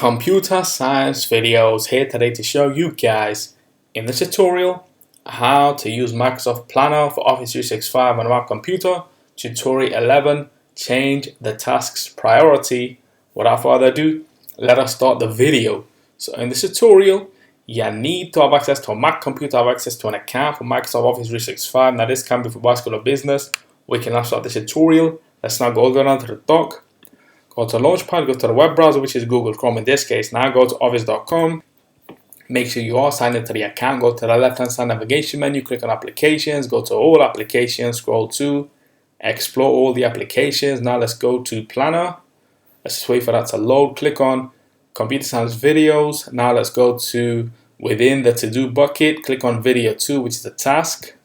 Computer science videos here today to show you guys in the tutorial how to use Microsoft Planner for Office 365 on a Mac computer. Tutorial 11, change the task's priority. Without further ado, let us start the video. So in this tutorial, you need to have access to a Mac computer, have access to an account for Microsoft Office 365. Now this can be for School of Business. We can now start the tutorial. Let's now go down to the dock. Go to Launchpad, go to the web browser, which is Google Chrome in this case. Now go to office.com. Make sure you are signed into the account. Go to the left-hand side navigation menu, click on Applications, go to All Applications, scroll to Explore all the applications. Now let's go to Planner. Let's just wait for that to load. Click on Computer Science Videos. Now let's go to within the To-Do bucket. Click on Video 2, which is the task.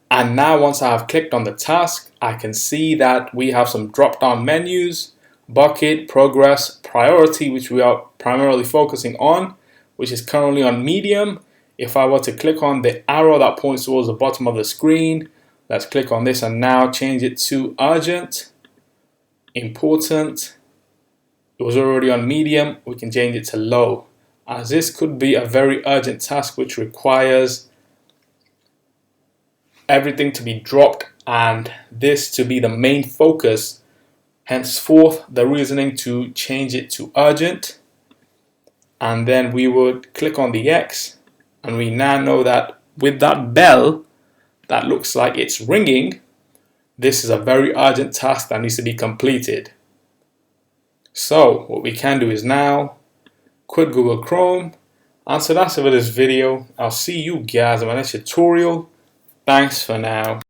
And now once I have clicked on the task, I can see that we have some drop-down menus. Bucket, progress, priority, which we are primarily focusing on, which is currently on medium. If I were to click on the arrow that points towards the bottom of the screen, let's click on this and now change it to urgent, important. It was already on medium, we can change it to low, as this could be a very urgent task which requires everything to be dropped and this to be the main focus. Henceforth, the reasoning to change it to urgent, and then we would click on the X, and we now know that with that bell that looks like it's ringing, this is a very urgent task that needs to be completed. So what we can do is now quit Google Chrome, and so that's it for this video. I'll see you guys in my next tutorial. Thanks for now.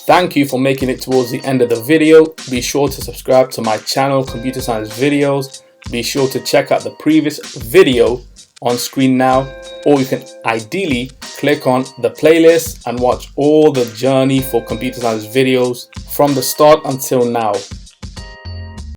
Thank you for making it towards the end of the video. Be sure to subscribe to my channel, Computer Science Videos. Be sure to check out the previous video on screen now, or you can ideally click on the playlist and watch all the journey for Computer Science videos from the start until now.